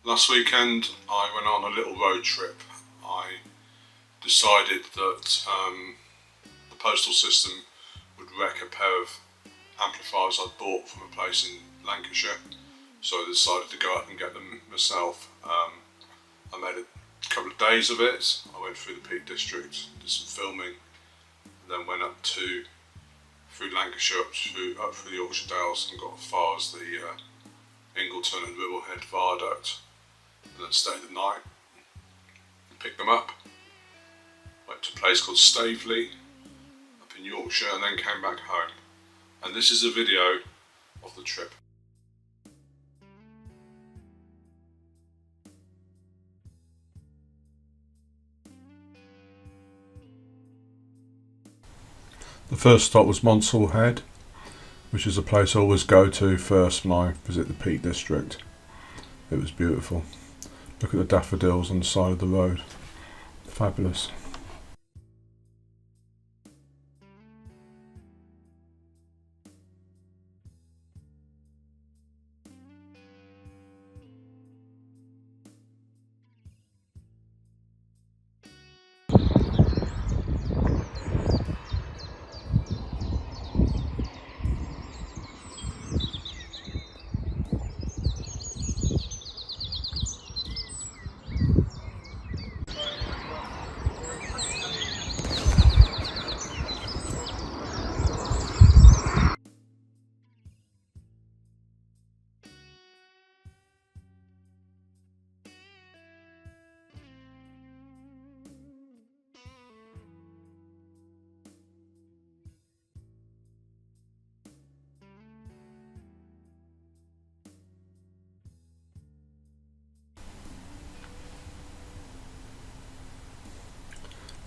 Last weekend I went on a little road trip. I decided that the postal system would wreck a pair of amplifiers I'd bought from a place in Lancashire, so I decided to go out and get them myself. I made a couple of days of it. I went through the Peak District, did some filming, and then went up through Lancashire, up through the Yorkshire Dales, and got as far as the Ingleton and Ribblehead Viaduct, and then stayed the night, picked them up, went to a place called Staveley up in Yorkshire, and then came back home. And this is a video of the trip. The first stop was Monsall Head, which is a place I always go to first when I visit the Peak District. It was beautiful. Look at the daffodils on the side of the road. Fabulous.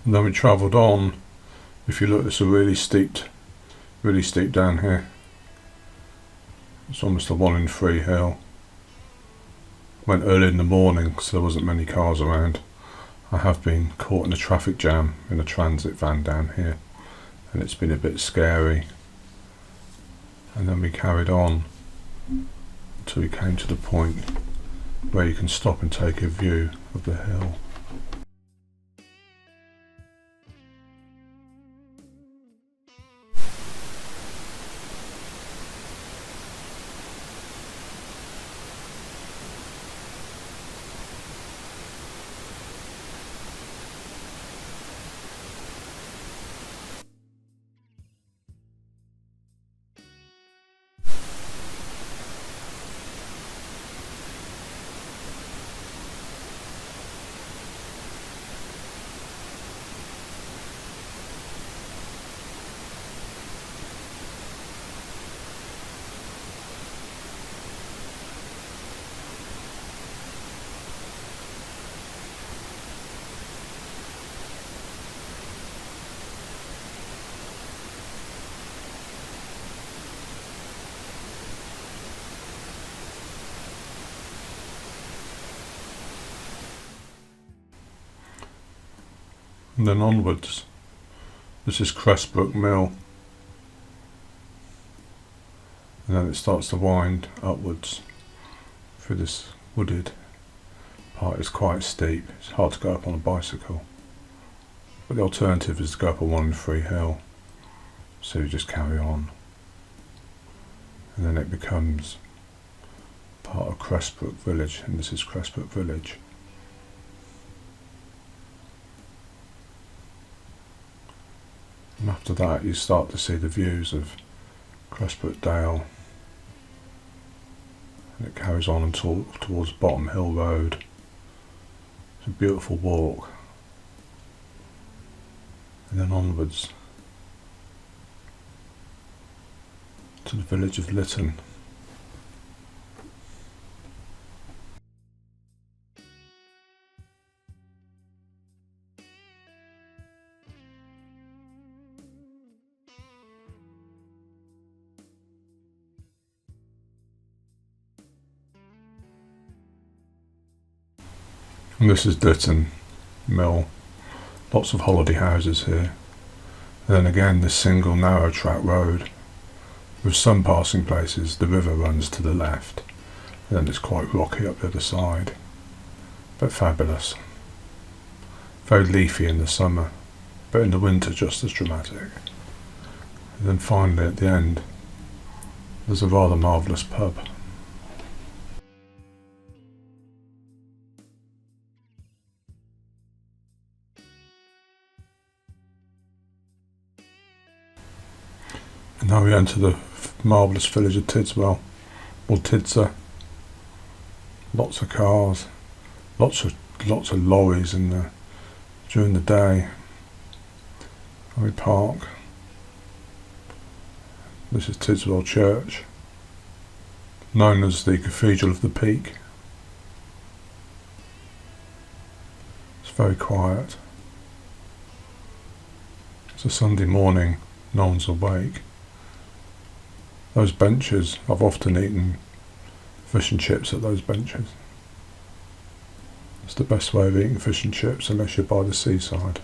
And then we travelled on. If you look, it's a really steep down here. It's almost a 1 in 3 hill. Went early in the morning, so there wasn't many cars around. I have been caught in a traffic jam in a transit van down here, and it's been a bit scary. And then we carried on until we came to the point where you can stop and take a view of the hill. And then onwards, this is Cressbrook Mill, and then it starts to wind upwards through this wooded part. It's quite steep, it's hard to go up on a bicycle, but the alternative is to go up a 1 in 3 hill, so you just carry on, and then it becomes part of Cressbrook Village, and this is Cressbrook Village. And after that you start to see the views of Cressbrook Dale, and it carries on until towards Bottom Hill Road. It's a beautiful walk, and then onwards to the village of Lytton. And this is Lytton Mill, lots of holiday houses here. And then again this single narrow track road, with some passing places the river runs to the left, and then it's quite rocky up the other side. but fabulous. Very leafy in the summer, but in the winter just as dramatic. And then finally at the end, there's a rather marvellous pub. And now we enter the marvellous village of Tidswell, or Tidser. Lots of cars, lots of lorries in there during the day. And we park. This is Tidswell Church, known as the Cathedral of the Peak. It's very quiet. It's a Sunday morning, no one's awake. Those benches, I've often eaten fish and chips at those benches. It's the best way of eating fish and chips unless you're by the seaside.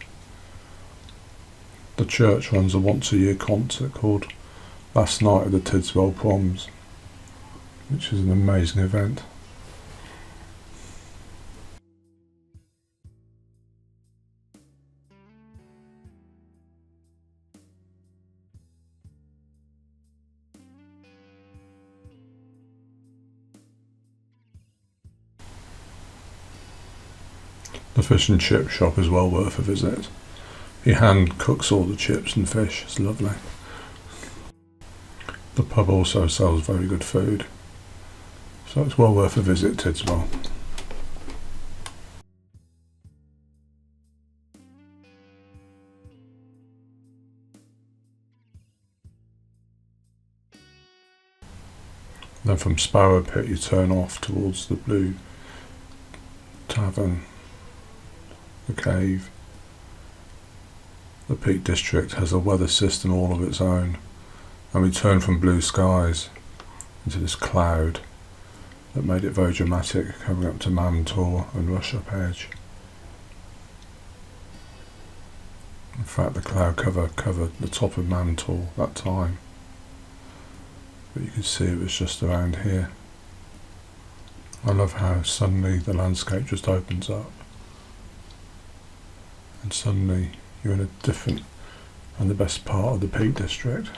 The church runs a once a year concert called Last Night of the Tidswell Proms, which is an amazing event. The fish and chip shop is well worth a visit. He hand cooks all the chips and fish, it's lovely. The pub also sells very good food, so it's well worth a visit, Tidswell. Then from Sparrow Pit you turn off towards the Blue Tavern, the cave. The Peak District has a weather system all of its own, and we turn from blue skies into this cloud that made it very dramatic coming up to Mamtor and Rush Up Edge. In fact, the cloud covered the top of Mamtor that time, but you could see it was just around here. I love how suddenly the landscape just opens up, and suddenly you're in a different and the best part of the Peak District.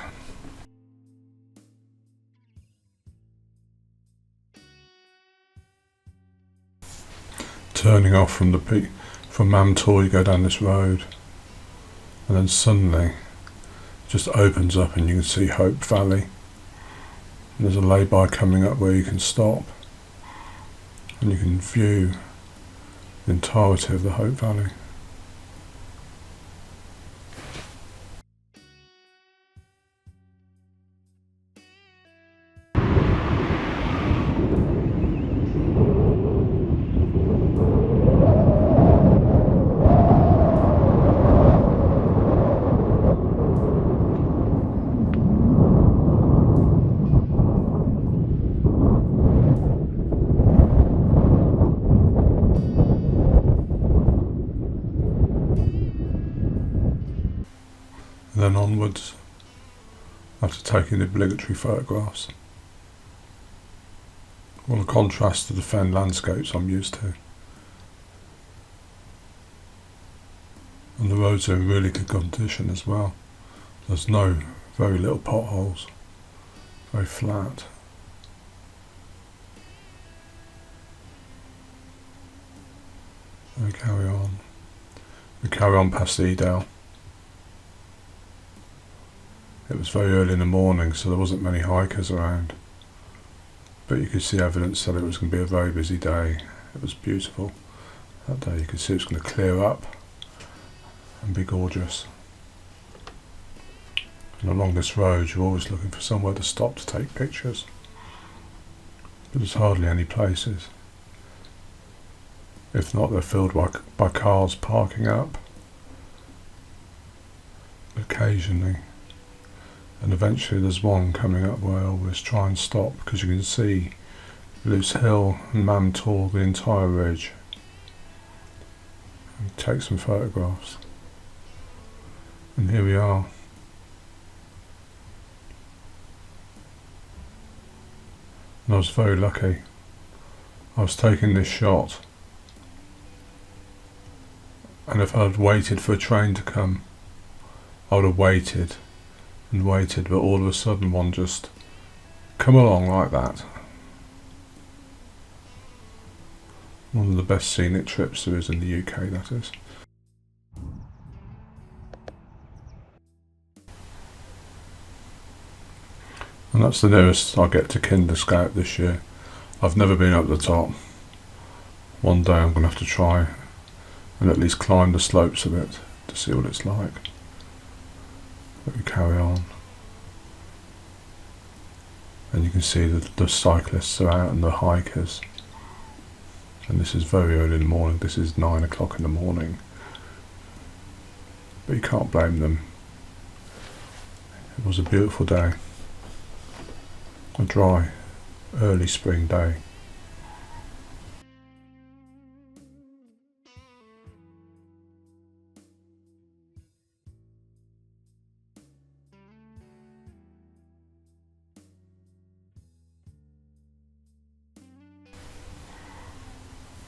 Turning off from the peak, from Mamtor you go down this road, and then suddenly it just opens up and you can see Hope Valley. And there's a lay-by coming up where you can stop and you can view the entirety of the Hope Valley. Then onwards, after taking the obligatory photographs. What a contrast to the fen landscapes I'm used to. And the roads are in really good condition as well. There's very little potholes, very flat. And we carry on. We carry on past Edale. It was very early in the morning, so there wasn't many hikers around, but you could see evidence that it was going to be a very busy day. It was beautiful that day. You could see it was going to clear up and be gorgeous. And along this road you're always looking for somewhere to stop to take pictures, but there's hardly any places. If not, they're filled by cars parking up occasionally. And eventually there's one coming up where I always try and stop because you can see Loose Hill and Mamtor, the entire ridge, and take some photographs. And here we are. And I was very lucky. I was taking this shot And if I'd waited for a train to come, I would have waited and waited, but all of a sudden one just come along like that. One of the best scenic trips there is in the UK, that is. And that's the nearest I get to Kinder Scout this year. I've never been up the top. One day I'm going to have to try and at least climb the slopes a bit to see what it's like. But we carry on. And you can see that the cyclists are out and the hikers. And this is very early in the morning. This is 9 o'clock in the morning. But you can't blame them. It was a beautiful day. A dry, early spring day.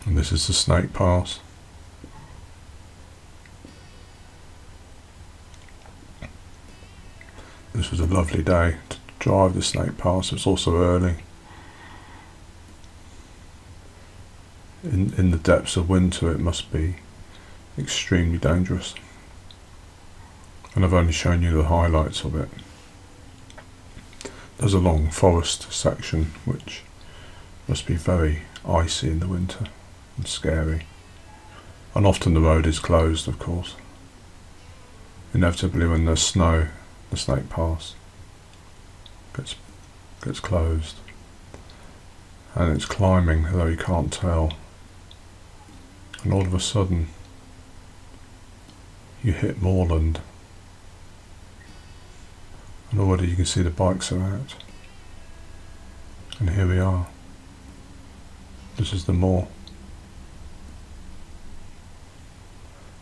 And this is the Snake Pass. This was a lovely day to drive the Snake Pass. It's also early. In the depths of winter it must be extremely dangerous. And I've only shown you the highlights of it. There's a long forest section which must be very icy in the winter and scary. And often the road is closed, of course. Inevitably when there's snow, the Snake Pass gets closed. And it's climbing, although you can't tell. And all of a sudden you hit moorland. And already you can see the bikes are out. And here we are. This is the moor.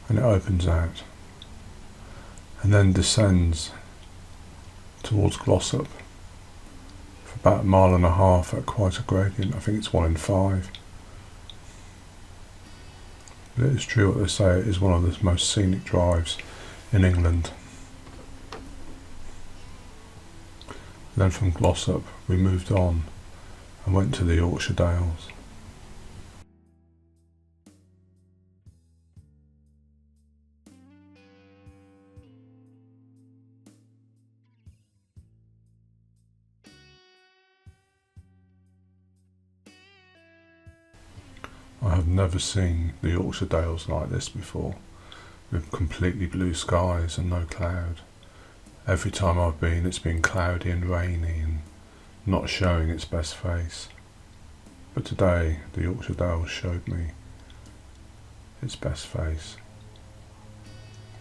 And it opens out. And then descends towards Glossop for about 1.5 miles at quite a gradient. I think it's 1 in 5. But it is true what they say, it is one of the most scenic drives in England. And then from Glossop we moved on and went to the Yorkshire Dales. I have never seen the Yorkshire Dales like this before, with completely blue skies and no cloud. Every time I've been, it's been cloudy and rainy and not showing its best face. But today, the Yorkshire Dales showed me its best face.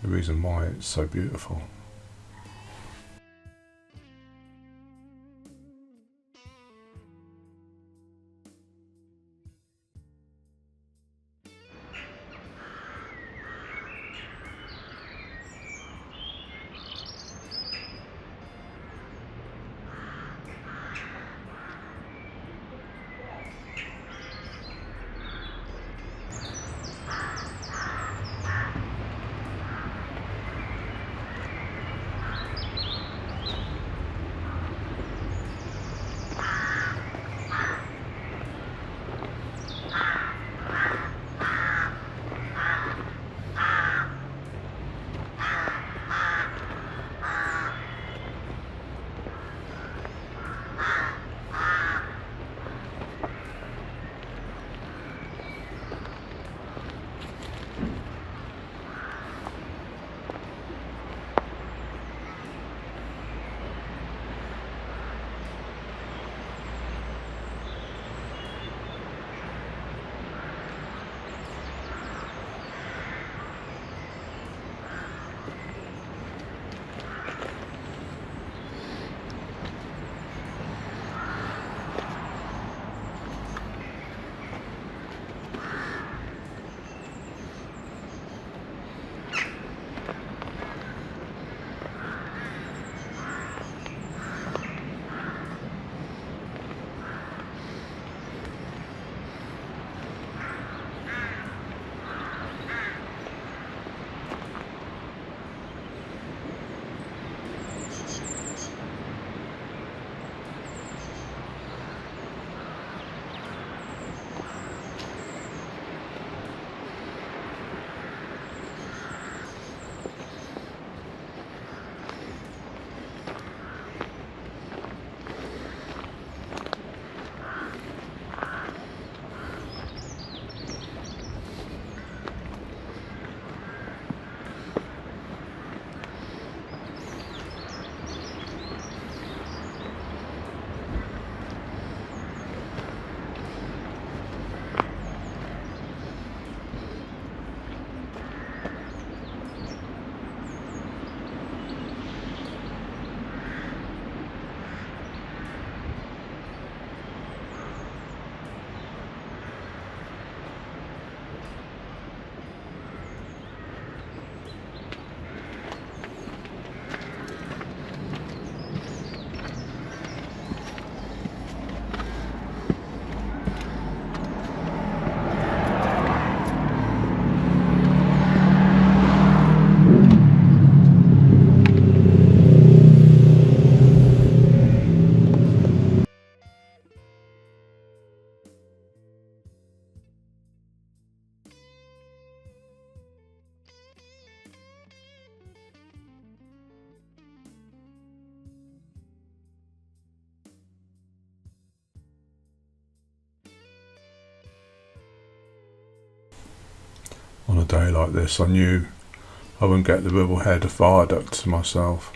The reason why it's so beautiful. on a day like this, I knew I wouldn't get the Ribblehead viaduct to myself.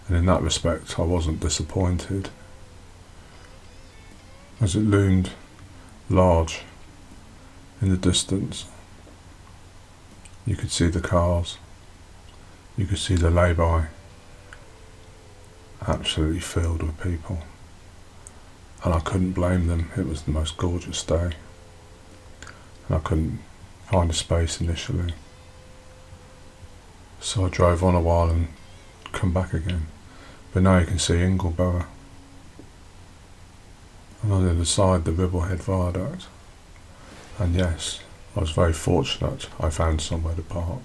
And in that respect, I wasn't disappointed, as it loomed large in the distance. You could see the cars, you could see the lay-by, absolutely filled with people. And I couldn't blame them, it was the most gorgeous day. And I couldn't find a space initially. So I drove on a while and come back again. But now you can see Ingleborough. And on the other side, the Ribblehead Viaduct. And yes, I was very fortunate I found somewhere to park.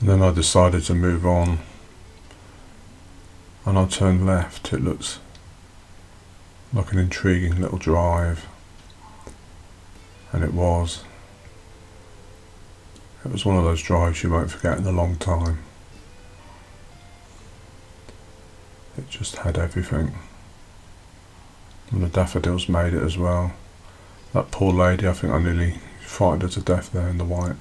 And then I decided to move on, and I turned left. It looks like an intriguing little drive, and it was. It was one of those drives you won't forget in a long time. It just had everything, and the daffodils made it as well. That poor lady, I think I nearly frightened her to death there in the white.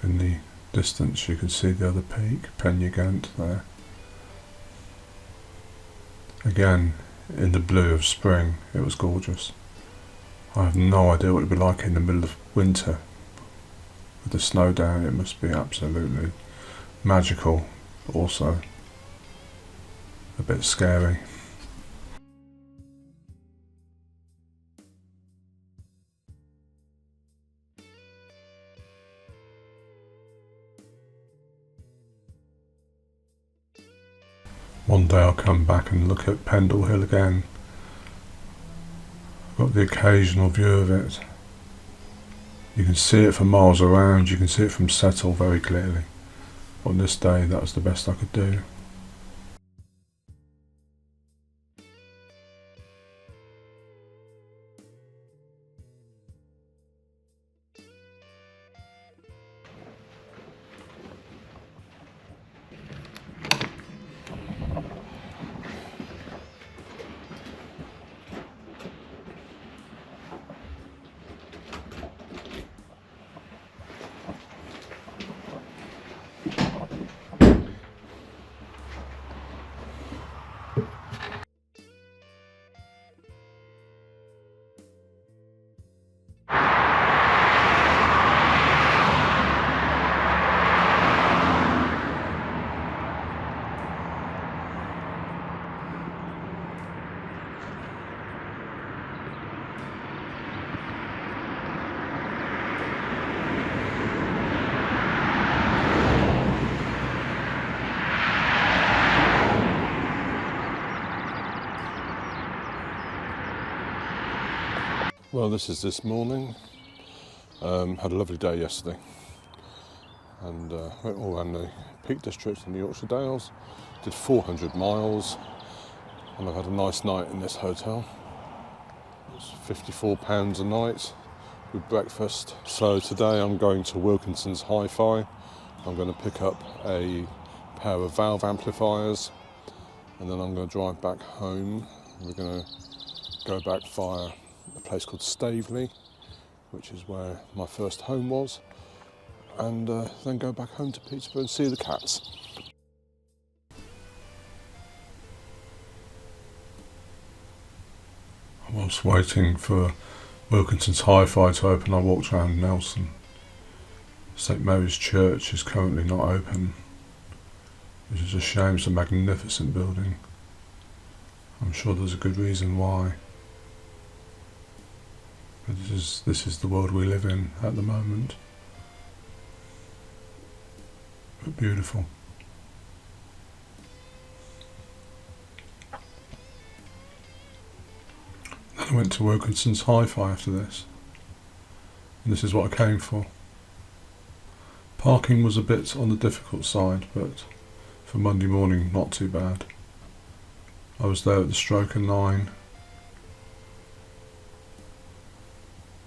In the distance you can see the other peak, Penyagant there. Again, in the blue of spring, it was gorgeous. I have no idea what it would be like in the middle of winter. With the snow down, it must be absolutely magical, but also a bit scary. One day I'll come back and look at Pendle Hill again. I've got the occasional view of it. You can see it for miles around, you can see it from Settle very clearly. On this day, that was the best I could do. Well, this is this morning. Had a lovely day yesterday, and went all around the Peak District in the Yorkshire Dales. Did 400 miles, and I've had a nice night in this hotel. It's £54 a night with breakfast. So today I'm going to Wilkinsons Hi-fi. I'm going to pick up a pair of valve amplifiers, and then I'm going to drive back home. We're going to go back via a place called Staveley, which is where my first home was, and then go back home to Peterborough and see the cats. Whilst waiting for Wilkinsons Hi-fi to open, I walked around Nelson. St Mary's Church is currently not open, which is a shame. It's a magnificent building. I'm sure there's a good reason why. But this is the world we live in at the moment. But beautiful. Then I went to Wilkinsons Hi-fi after this. And this is what I came for. Parking was a bit on the difficult side, but for Monday morning, not too bad. I was there at the stroke of 9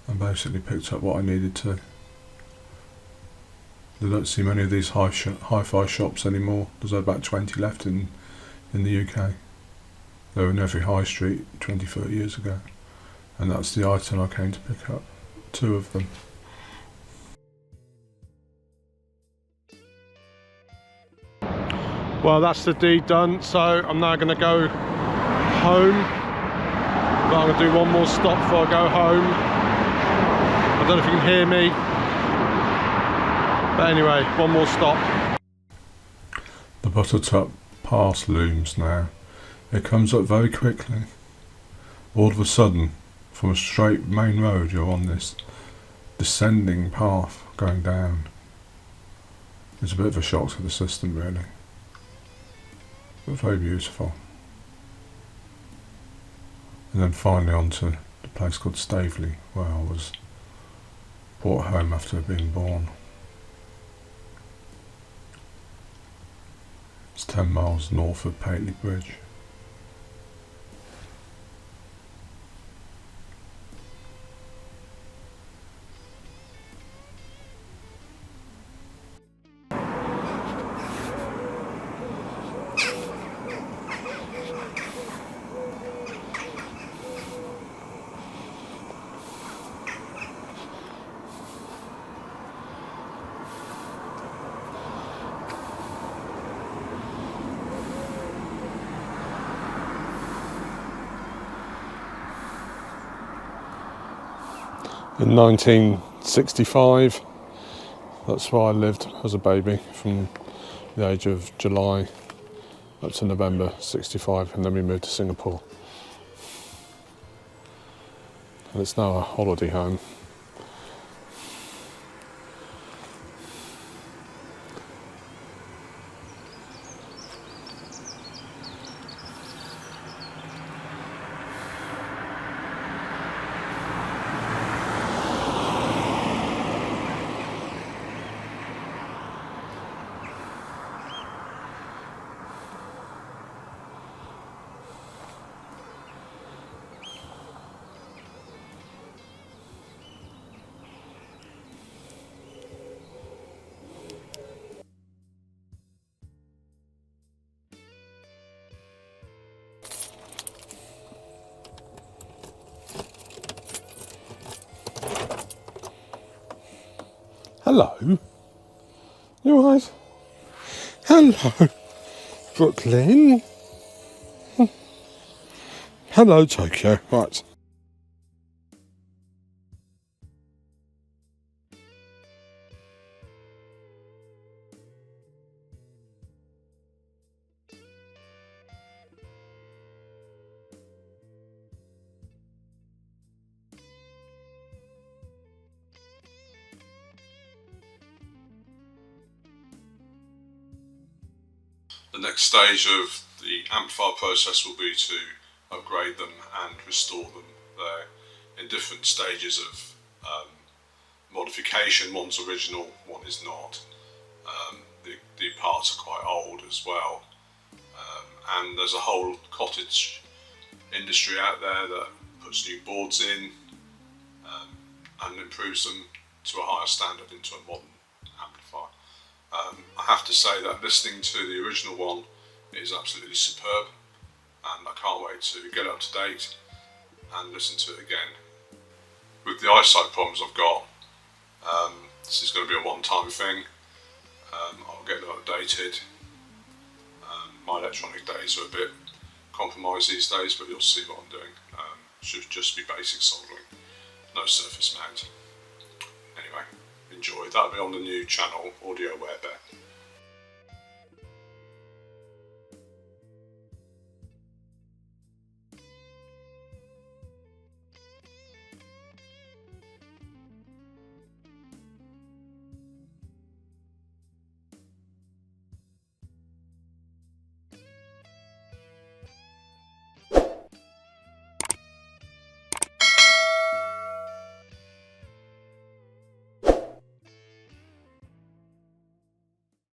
and basically picked up what I needed to. They don't see many of these hi-fi shops anymore. There's about 20 left in the UK. They were in every high street 20, 30 years ago. And that's the item I came to pick up. 2 of them. Well, that's the deed done, so I'm now going to go home. But I'm going to do one more stop before I go home. I don't know if you can hear me. But anyway, one more stop. The Buttertop Pass looms now. It comes up very quickly. All of a sudden, from a straight main road, you're on this descending path going down. It's a bit of a shock to the system, really. But very beautiful. And then finally onto the place called Staveley, where I was brought home after being born. It's 10 miles north of Pateley Bridge. In 1965, that's where I lived as a baby, from the age of July up to November 65, and then we moved to Singapore. And it's now a holiday home. Hello. You alright? Hello, Brooklyn. Hello, Tokyo. Right. The next stage of the amplifier process will be to upgrade them and restore them. They're in different stages of modification. One's original, one is not. The parts are quite old as well. And there's a whole cottage industry out there that puts new boards in and improves them to a higher standard into a modern amplifier. I have to say that listening to the original one is absolutely superb, and I can't wait to get up to date and listen to it again. With the eyesight problems I've got, this is going to be a one-time thing. I'll get them updated. My electronic days are a bit compromised these days, but you'll see what I'm doing. Should just be basic soldering, no surface mount. Anyway, enjoy. That'll be on the new channel, Audio Werebear.